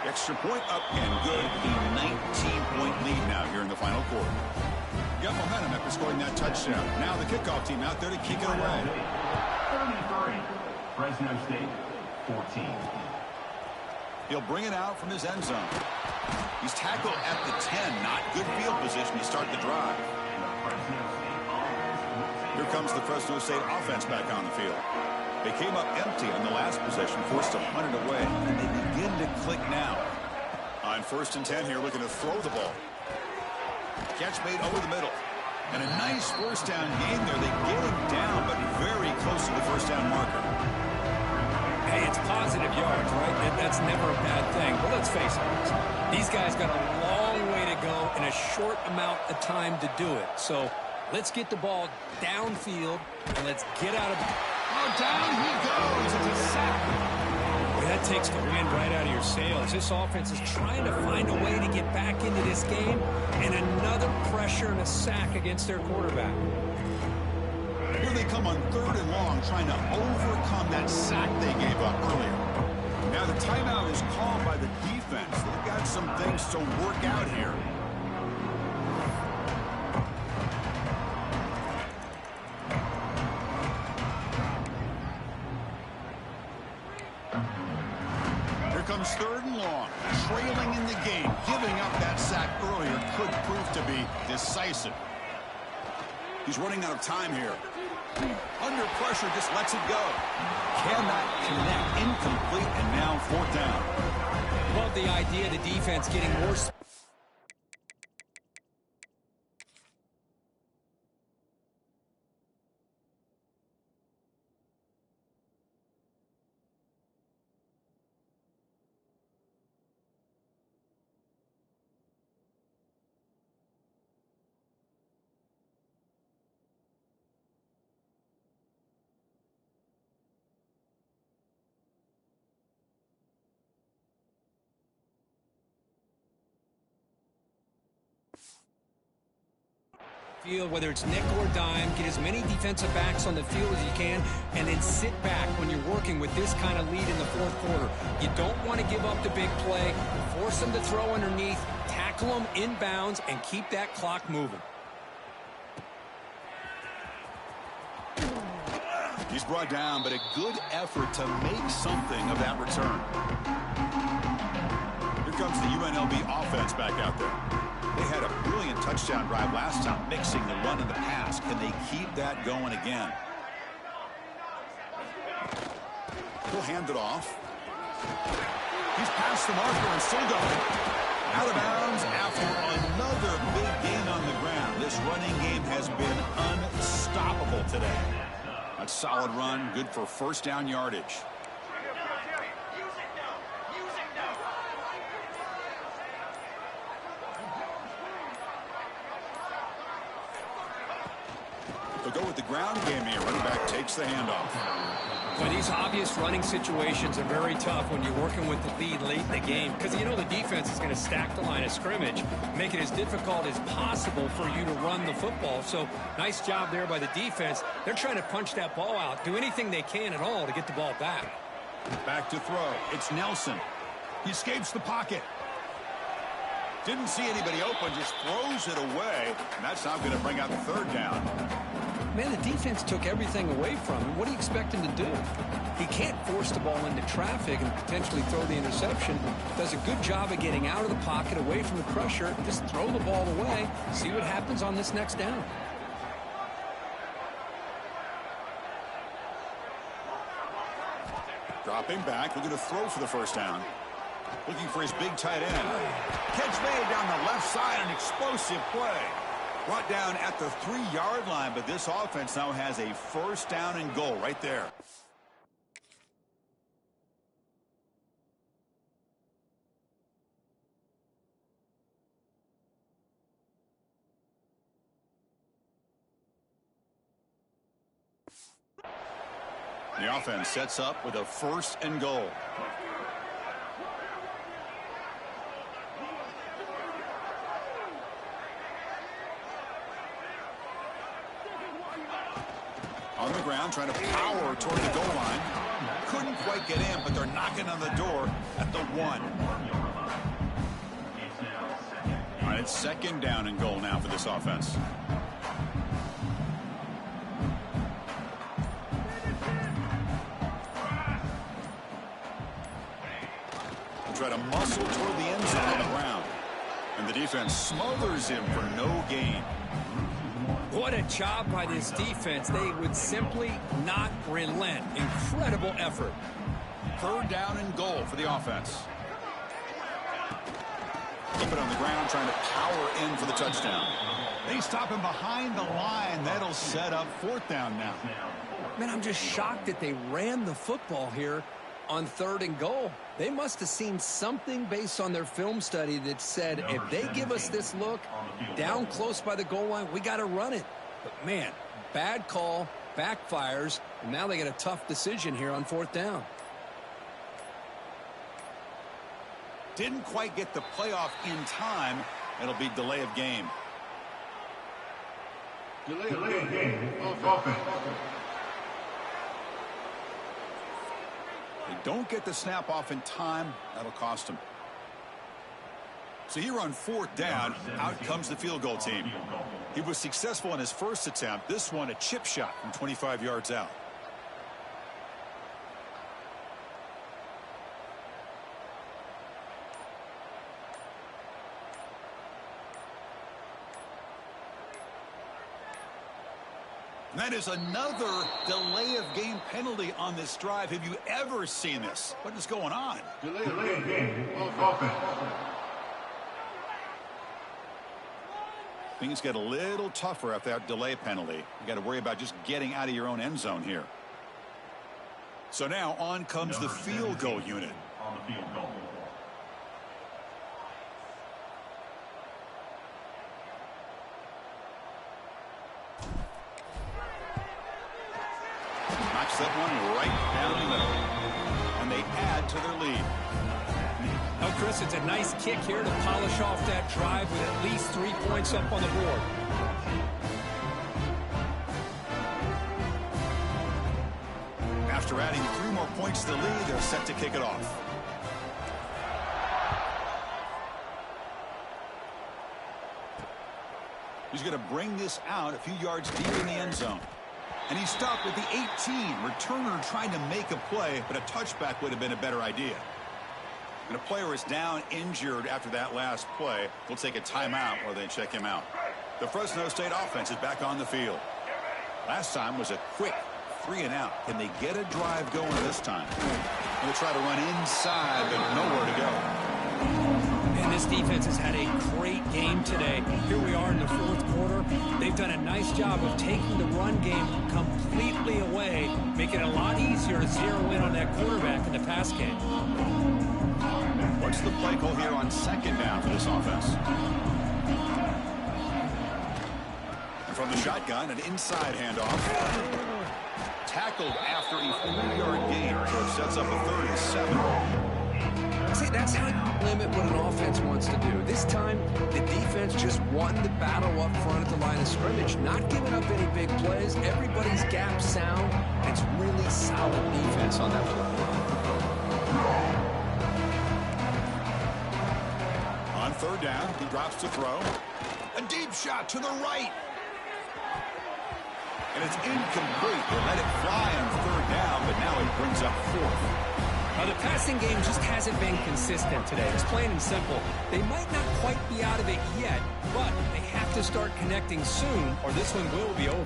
Extra point up and good. A 19-point lead now here in the final quarter. Got momentum after scoring that touchdown. Now the kickoff team out there to kick it away. 33. Fresno State, 14. He'll bring it out from his end zone. He's tackled at the 10. Not good field position to start the drive. Here comes the Fresno State offense back on the field. They came up empty on the last possession, forced to punt it away, and they begin to click now. On 1st and 10 here, looking to throw the ball. Catch made over the middle. And a nice first down gain there. They get him down, but very close to the first down marker. Hey, it's positive yards, right? That's never a bad thing. But let's face it, these guys got a long way to go in a short amount of time to do it. So let's get the ball downfield, and let's get out of it. Oh, down he goes. It's a sack. Boy, that takes the wind right out of your sails. This offense is trying to find a way to get back into this game, and another pressure and a sack against their quarterback. Here they come on 3rd and long, trying to overcome that sack they gave up earlier. Now the timeout is called by the defense. They've got some things to work out here. Here comes 3rd and long, trailing in the game. Giving up that sack earlier could prove to be decisive. He's running out of time here. Under pressure, just lets it go. Cannot connect, incomplete, and now 4th down. Love the idea of the defense getting more. Field, whether it's nickel or dime, get as many defensive backs on the field as you can, and then sit back when you're working with this kind of lead in the 4th quarter. You don't want to give up the big play, force them to throw underneath, tackle them inbounds, and keep that clock moving. He's brought down, but a good effort to make something of that return. Here comes the UNLV offense back out there. They had a brilliant touchdown drive last time, mixing the run and the pass. Can they keep that going again? He'll hand it off. He's past the marker and still going. Out of bounds after another big gain on the ground. This running game has been unstoppable today. A solid run, good for 1st down yardage. They'll go with the ground game here. Running back takes the handoff. Well, these obvious running situations are very tough when you're working with the lead late in the game, because you know the defense is going to stack the line of scrimmage, make it as difficult as possible for you to run the football. So nice job there by the defense. They're trying to punch that ball out, do anything they can at all to get the ball back. Back to throw. It's Nelson. He escapes the pocket. Didn't see anybody open, just throws it away. And that's not going to bring out the 3rd down. Man, the defense took everything away from him. What do you expect him to do? He can't force the ball into traffic and potentially throw the interception. Does a good job of getting out of the pocket, away from the pressure. Just throw the ball away. See what happens on this next down. Dropping back, looking to throw for the 1st down. Looking for his big tight end. Catch made down the left side, an explosive play. Brought down at the 3-yard line, but this offense now has a 1st down and goal right there. The offense sets up with a 1st and goal. On the ground, trying to power toward the goal line. Couldn't quite get in, but they're knocking on the door at the 1. All right, it's 2nd down and goal now for this offense. They'll try to muscle toward the end zone on the ground. And the defense smothers him for no gain. What a job by this defense. They would simply not relent. Incredible effort. 3rd down and goal for the offense. Keep it on the ground, trying to power in for the touchdown. They stop him behind the line. That'll set up 4th down now. Man, I'm just shocked that they ran the football here on 3rd and goal. They must have seen something based on their film study that said, if they give us this look down close by the goal line, we got to run it. But, man, bad call, backfires, and now they get a tough decision here on 4th down. Didn't quite get the playoff in time. It'll be delay of game. Delay of game. Offense. They don't get the snap off in time. That'll cost them. So here on 4th down, out comes the field goal team. He was successful in his first attempt. This one, a chip shot from 25 yards out. That is another delay of game penalty on this drive. Have you ever seen this? What is going on? Delay of game. Offense. Things get a little tougher after that delay penalty. You got to worry about just getting out of your own end zone here. So now on comes the field goal unit. On the field goal. Knocks that one right down the middle. And they add to their lead. Oh, Chris, it's a nice kick here to polish off that drive with at least 3 points up on the board. After adding 3 more points to the lead, they're set to kick it off. He's going to bring this out a few yards deep in the end zone. And he stopped at the 18. Returner trying to make a play, but a touchback would have been a better idea. And a player is down injured after that last play. We'll take a timeout while they check him out. The Fresno State offense is back on the field. Last time was a quick 3 and out. Can they get a drive going this time? They'll try to run inside, but nowhere to go. And this defense has had a great game today. Here we are in the 4th quarter. They've done a nice job of taking the run game completely away, making it a lot easier to zero in on that quarterback in the pass game. What's the play call here on 2nd down for this offense? And from the shotgun, an inside handoff. Tackled after a 4-yard gain, so it sets up a 3rd and 7. See, that's how you limit what an offense wants to do. This time, the defense just won the battle up front at the line of scrimmage, not giving up any big plays. Everybody's gap sound. It's really solid defense on that play. On 3rd down, he drops to throw. A deep shot to the right. And it's incomplete. They let it fly on 3rd down, but now it brings up 4th. The passing game just hasn't been consistent today. It's plain and simple. They might not quite be out of it yet, but they have to start connecting soon, or this one will be over.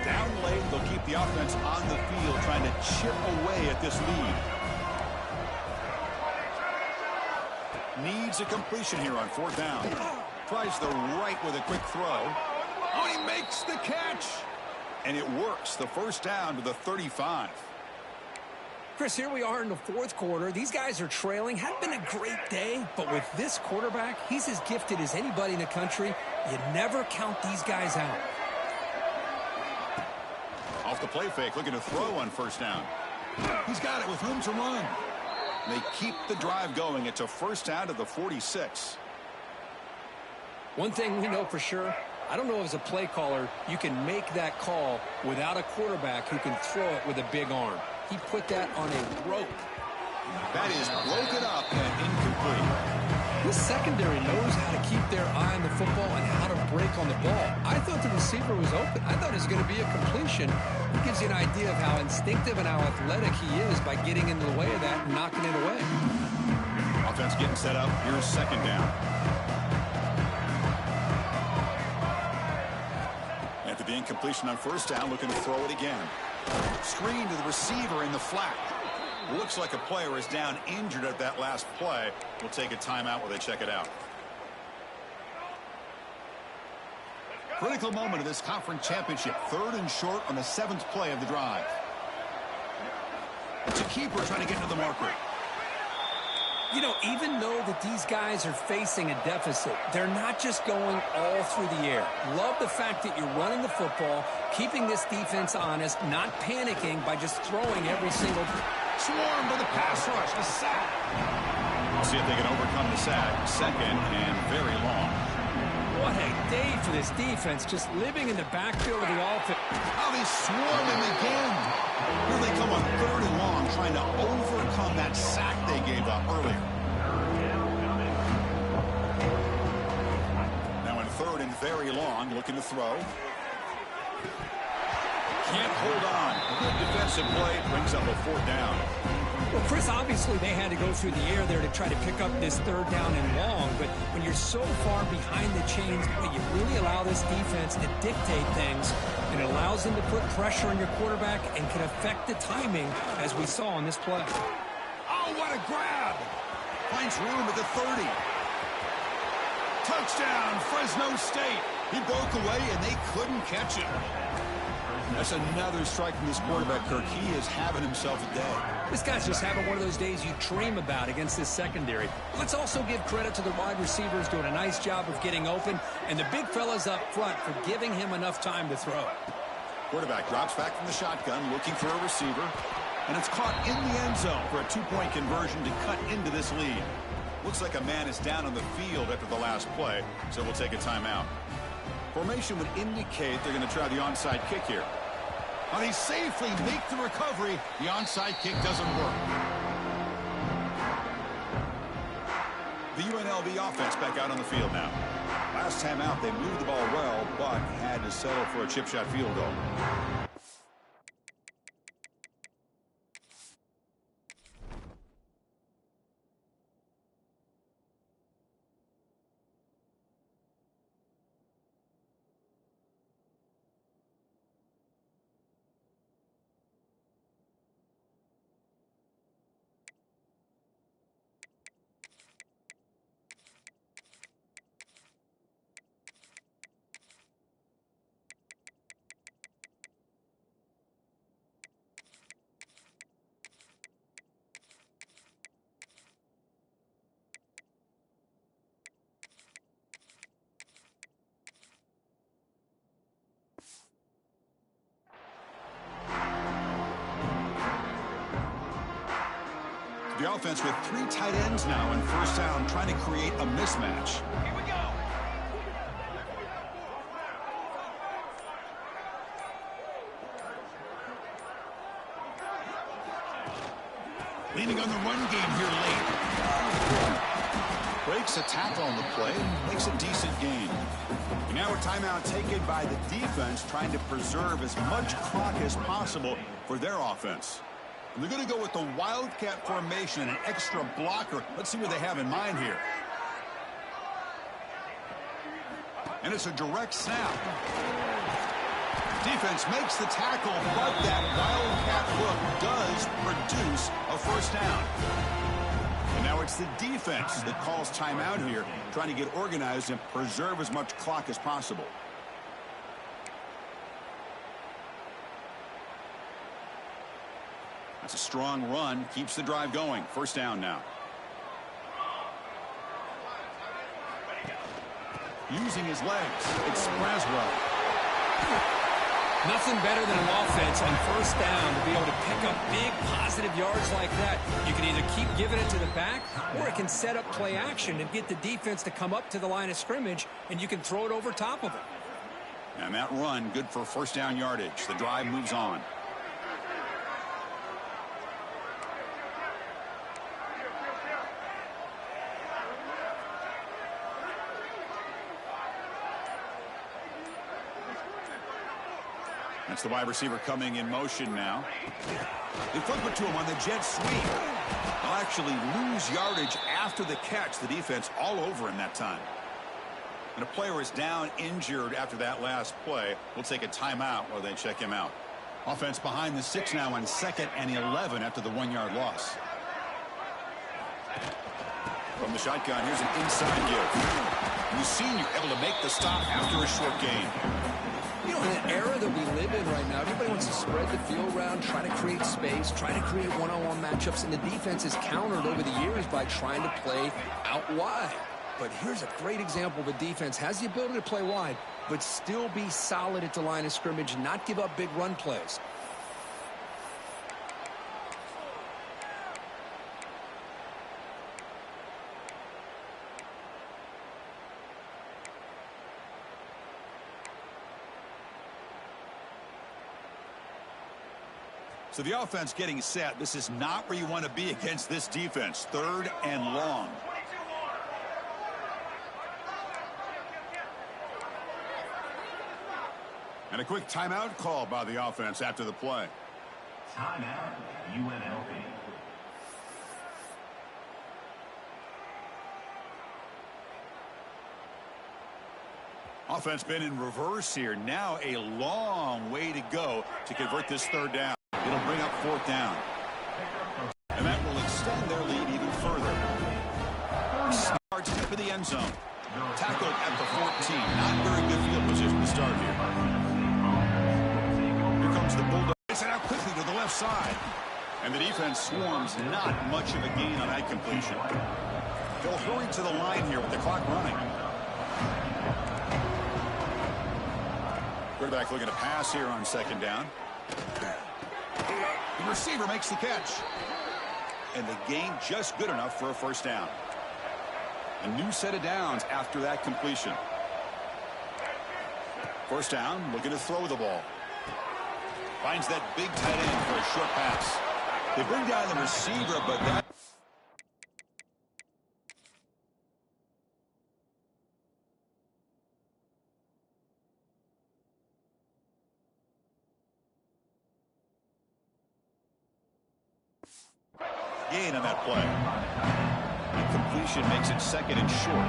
Down late, they'll keep the offense on the field, trying to chip away at this lead. Needs a completion here on 4th down. Tries the right with a quick throw. Oh, he makes the catch. And it works. The 1st down to the 35. Chris, here we are in the 4th quarter. These guys are trailing. Hadn't been a great day, but with this quarterback, he's as gifted as anybody in the country. You never count these guys out. Off the play fake, looking to throw on first down. He's got it with room to run. They keep the drive going. It's a first down to the 46. One thing we know for sure, I don't know as a play caller, you can make that call without a quarterback who can throw it with a big arm. He put that on a rope. That is broken up and incomplete. This secondary knows how to keep their eye on the football and how to break on the ball. I thought the receiver was open. I thought it was going to be a completion. It gives you an idea of how instinctive and how athletic he is by getting into the way of that and knocking it away. Offense getting set up. Here's second down. After the incompletion on first down, looking to throw it again. Screen to the receiver in the flat. Looks like a player is down injured at that last play. We'll take a timeout while they check it out. Critical moment of this conference championship. 3rd and short on the 7th play of the drive. It's a keeper trying to get to the marker. You know, even though that these guys are facing a deficit, they're not just going all through the air. Love the fact that you're running the football, keeping this defense honest, not panicking by just throwing every single... Swarm by the pass rush, a sack. We'll see if they can overcome the sack. 2nd and very long. What a day for this defense, just living in the backfield of the offense. Oh, they swarm him again. Here they come on 3rd and long, trying to overcome that sack they gave up earlier. Now in 3rd and very long, looking to throw. Can't hold on. Good defensive play, brings up a 4th down. Well, Chris, obviously they had to go through the air there to try to pick up this 3rd down and long, but when you're so far behind the chains, you really allow this defense to dictate things, and it allows them to put pressure on your quarterback and can affect the timing, as we saw on this play. Oh, what a grab! Finds room at the 30. Touchdown, Fresno State. He broke away, and they couldn't catch him. That's another strike from this quarterback, Kirk. He is having himself a day. This guy's just having one of those days you dream about against this secondary. Let's also give credit to the wide receivers doing a nice job of getting open, and the big fellas up front for giving him enough time to throw. Quarterback drops back from the shotgun, looking for a receiver, and it's caught in the end zone for a 2-point conversion to cut into this lead. Looks like a man is down on the field after the last play, so we'll take a timeout. Formation would indicate they're going to try the onside kick here. But they safely make the recovery. The onside kick doesn't work. The UNLV offense back out on the field now. Last time out, they moved the ball well, but had to settle for a chip shot field goal. The offense with 3 tight ends now in first down, trying to create a mismatch. Here we go. Leaning on the run game here late. Breaks a tackle on the play, makes a decent gain. And now a timeout taken by the defense, trying to preserve as much clock as possible for their offense. And they're going to go with the wildcat formation, an extra blocker. Let's see what they have in mind here. And it's a direct snap. Defense makes the tackle, but that wildcat look does produce a first down. And now it's the defense that calls timeout here, trying to get organized and preserve as much clock as possible. That's a strong run, keeps the drive going. First down now. Using his legs, it's Fresno. Nothing better than an offense on first down to be able to pick up big positive yards like that. You can either keep giving it to the back, or it can set up play action and get the defense to come up to the line of scrimmage, and you can throw it over top of it. And that run, good for first down yardage. The drive moves on. That's the wide receiver coming in motion now. They flip it to him on the jet sweep. They'll actually lose yardage after the catch. The defense all over him that time. And a player is down injured after that last play. We'll take a timeout while they check him out. Offense behind the 6 now on 2nd and 11 after the 1-yard loss. From the shotgun, here's an inside give. You've seen you're able to make the stop after a short gain. You know, in an era that we live in right now, everybody wants to spread the field around, try to create space, try to create one-on-one matchups, and the defense is countered over the years by trying to play out wide. But here's a great example. The defense has the ability to play wide, but still be solid at the line of scrimmage, not give up big run plays. So the offense getting set. This is not where you want to be against this defense. 3rd and long. And a quick timeout call by the offense after the play. Timeout, UNLV. Offense been in reverse here. Now a long way to go to convert this 3rd down. It'll bring up 4th down. And that will extend their lead even further. Starts to the end zone. Tackled at the 14. Not very good field position to start here. Here comes the Bulldog. Gets it out quickly to the left side. And the defense swarms. Not much of a gain on that completion. They'll hurry to the line here with the clock running. Quarterback looking to pass here on 2nd down. The receiver makes the catch. And the gain just good enough for a 1st down. A new set of downs after that completion. 1st down, looking to throw the ball. Finds that big tight end for a short pass. They bring down the receiver, but that... gain on that play. The completion makes it 2nd and short.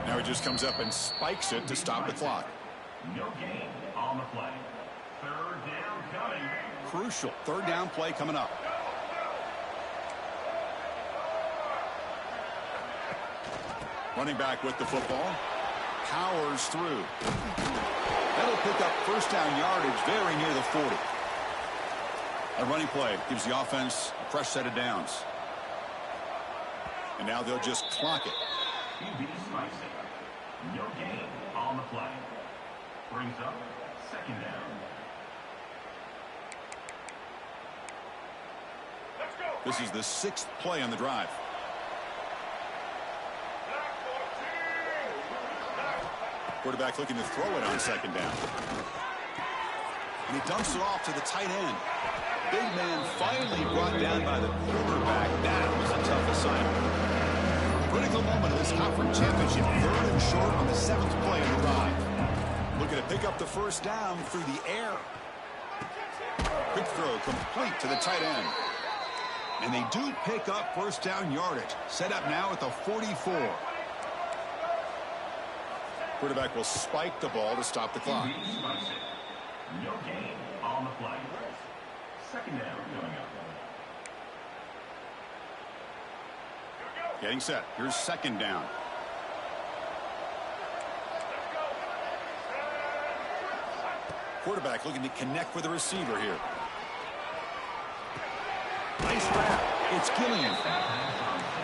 Now he just comes up and spikes it to stop the clock. No gain on the play. 3rd down coming. Crucial 3rd down play coming up. Running back with the football. Powers through. That'll pick up 1st down yardage very near the 40. A running play gives the offense a fresh set of downs. And now they'll just clock it. No gain on the play. Brings up 2nd down. This is the 6th play on the drive. Quarterback looking to throw it on 2nd down. And he dumps it off to the tight end. Big man finally brought down by the quarterback. That was a tough assignment. Critical moment of this conference championship. 3rd and short on the 7th play of the drive. Looking to pick up the 1st down through the air. Quick throw complete to the tight end. And they do pick up 1st down yardage. Set up now at the 44. Quarterback will spike the ball to stop the clock. No gain on the play. 2nd down coming up. Getting set. Here's 2nd down. Quarterback looking to connect with the receiver here. Nice wrap. It's Gillian.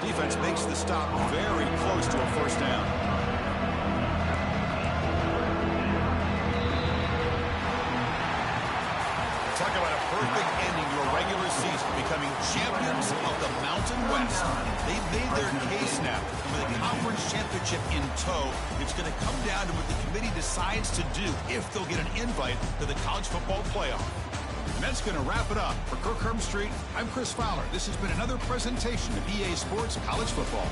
Defense makes the stop very close to a 1st down. becoming champions of the Mountain West. They've made their case now. With the conference championship in tow, it's going to come down to what the committee decides to do if they'll get an invite to the college football playoff. And that's going to wrap it up. For Kirk Street, I'm Chris Fowler. This has been another presentation of EA Sports College Football.